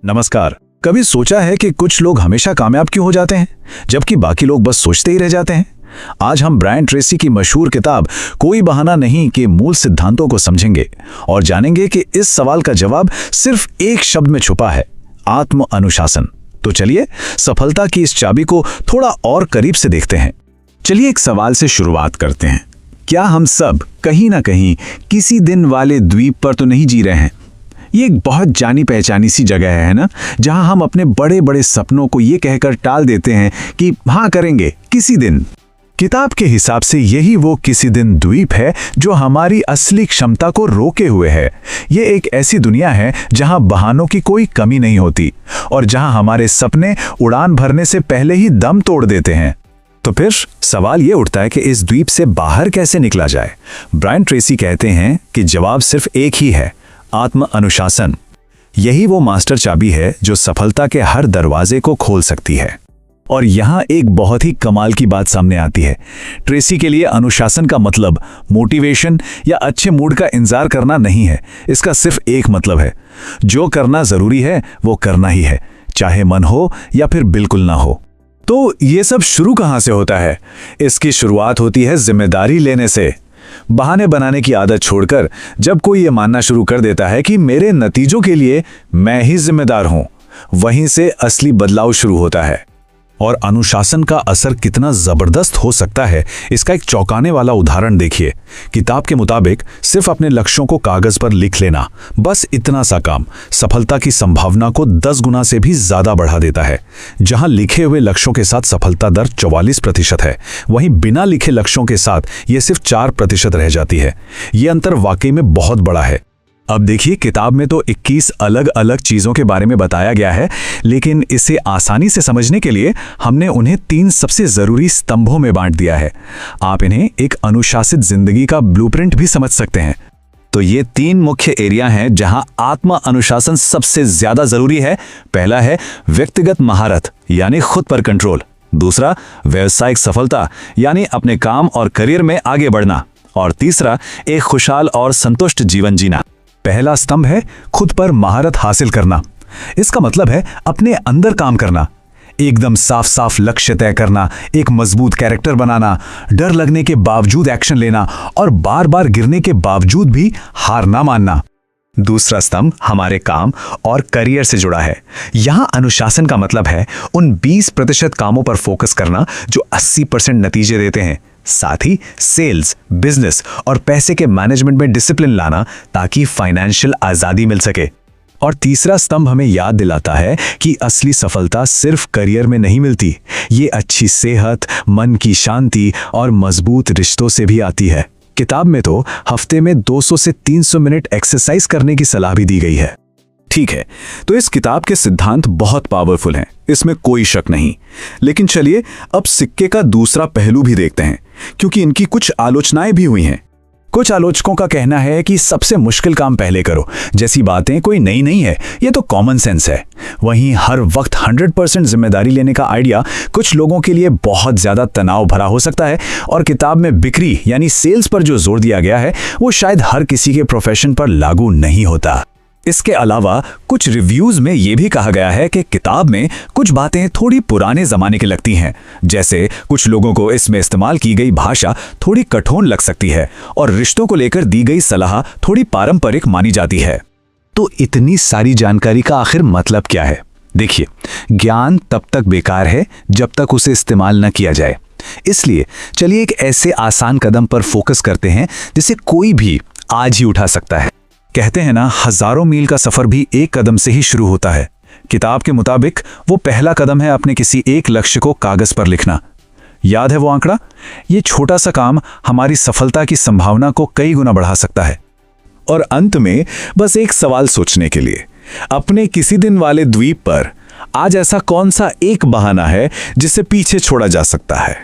नमस्कार। कभी सोचा है कि कुछ लोग हमेशा कामयाब क्यों हो जाते हैं जबकि बाकी लोग बस सोचते ही रह जाते हैं? आज हम ब्रायन ट्रेसी की मशहूर किताब कोई बहाना नहीं के मूल सिद्धांतों को समझेंगे और जानेंगे कि इस सवाल का जवाब सिर्फ एक शब्द में छुपा है, आत्म अनुशासन। तो चलिए सफलता की इस चाबी को थोड़ा और करीब से देखते हैं। चलिए एक सवाल से शुरुआत करते हैं। क्या हम सब कहीं ना कहीं किसी दिन वाले द्वीप पर तो नहीं जी रहे हैं? ये एक बहुत जानी पहचानी सी जगह है ना, जहां हम अपने बड़े बड़े सपनों को ये कहकर टाल देते हैं कि हाँ करेंगे किसी दिन। किताब के हिसाब से यही वो किसी दिन द्वीप है जो हमारी असली क्षमता को रोके हुए है। ये एक ऐसी दुनिया है जहां बहानों की कोई कमी नहीं होती और जहां हमारे सपने उड़ान भरने से पहले ही दम तोड़ देते हैं। तो फिर सवाल ये उठता है कि इस द्वीप से बाहर कैसे निकला जाए? ब्रायन ट्रेसी कहते हैं कि जवाब सिर्फ एक ही है, आत्म अनुशासन। यही वो मास्टर चाबी है जो सफलता के हर दरवाजे को खोल सकती है। और यहां एक बहुत ही कमाल की बात सामने आती है। ट्रेसी के लिए अनुशासन का मतलब मोटिवेशन या अच्छे मूड का इंतजार करना नहीं है। इसका सिर्फ एक मतलब है, जो करना जरूरी है वो करना ही है, चाहे मन हो या फिर बिल्कुल ना हो। तो ये सब शुरू कहां से होता है? इसकी शुरुआत होती है जिम्मेदारी लेने से। बहाने बनाने की आदत छोड़कर जब कोई ये मानना शुरू कर देता है कि मेरे नतीजों के लिए मैं ही जिम्मेदार हूं, वहीं से असली बदलाव शुरू होता है। और अनुशासन का असर कितना जबरदस्त हो सकता है, इसका एक चौंकाने वाला उदाहरण देखिए। किताब के मुताबिक सिर्फ अपने लक्ष्यों को कागज पर लिख लेना, बस इतना सा काम सफलता की संभावना को 10 गुना से भी ज्यादा बढ़ा देता है। जहां लिखे हुए लक्ष्यों के साथ सफलता दर 44% है, वहीं बिना लिखे लक्ष्यों के साथ यह सिर्फ 4% रह जाती है। यह अंतर वाकई में बहुत बड़ा है। अब देखिए, किताब में तो 21 अलग अलग चीजों के बारे में बताया गया है, लेकिन इसे आसानी से समझने के लिए हमने उन्हें 3 सबसे जरूरी स्तंभों में बांट दिया है। आप इन्हें एक अनुशासित जिंदगी का ब्लूप्रिंट भी समझ सकते हैं। तो ये 3 मुख्य एरिया हैं जहां आत्म अनुशासन सबसे ज्यादा जरूरी है। पहला है व्यक्तिगत महारत यानी खुद पर कंट्रोल। दूसरा व्यावसायिक सफलता यानी अपने काम और करियर में आगे बढ़ना। और तीसरा एक खुशहाल और संतुष्ट जीवन जीना। पहला स्तंभ है खुद पर महारत हासिल करना। इसका मतलब है अपने अंदर काम करना, एकदम साफ साफ लक्ष्य तय करना, एक मजबूत कैरेक्टर बनाना, डर लगने के बावजूद एक्शन लेना और बार बार गिरने के बावजूद भी हार ना मानना। दूसरा स्तंभ हमारे काम और करियर से जुड़ा है। यहां अनुशासन का मतलब है उन 20% कामों पर फोकस करना जो 80% नतीजे देते हैं। साथ ही सेल्स, बिजनेस और पैसे के मैनेजमेंट में डिसिप्लिन लाना ताकि फाइनेंशियल आजादी मिल सके। और तीसरा स्तंभ हमें याद दिलाता है कि असली सफलता सिर्फ करियर में नहीं मिलती, ये अच्छी सेहत, मन की शांति और मजबूत रिश्तों से भी आती है। किताब में तो हफ्ते में 200 से 300 मिनट एक्सरसाइज करने की सलाह भी दी गई है। ठीक है, तो इस किताब के सिद्धांत बहुत पावरफुल हैं, इसमें कोई शक नहीं। लेकिन चलिए अब सिक्के का दूसरा पहलू भी देखते हैं, क्योंकि इनकी कुछ आलोचनाएं भी हुई हैं। कुछ आलोचकों का कहना है कि सबसे मुश्किल काम पहले करो जैसी बातें कोई नई नहीं है, ये तो कॉमन सेंस है। वहीं हर वक्त 100% जिम्मेदारी लेने का आइडिया कुछ लोगों के लिए बहुत ज्यादा तनाव भरा हो सकता है। और किताब में बिक्री यानी सेल्स पर जो जोर दिया गया है वो शायद हर किसी के प्रोफेशन पर लागू नहीं होता। इसके अलावा कुछ रिव्यूज में यह भी कहा गया है कि किताब में कुछ बातें थोड़ी पुराने जमाने की लगती हैं, जैसे कुछ लोगों को इसमें इस्तेमाल की गई भाषा थोड़ी कठोर लग सकती है और रिश्तों को लेकर दी गई सलाह थोड़ी पारंपरिक मानी जाती है। तो इतनी सारी जानकारी का आखिर मतलब क्या है? देखिए, ज्ञान तब तक बेकार है जब तक उसे इस्तेमाल न किया जाए। इसलिए चलिए एक ऐसे आसान कदम पर फोकस करते हैं जिसे कोई भी आज ही उठा सकता है। कहते हैं ना, हजारों मील का सफर भी एक कदम से ही शुरू होता है। किताब के मुताबिक वो पहला कदम है अपने किसी एक लक्ष्य को कागज पर लिखना। याद है वो आंकड़ा? ये छोटा सा काम हमारी सफलता की संभावना को कई गुना बढ़ा सकता है। और अंत में बस एक सवाल सोचने के लिए, अपने किसी दिन वाले द्वीप पर आज ऐसा कौन सा एक बहाना है जिसे पीछे छोड़ा जा सकता है?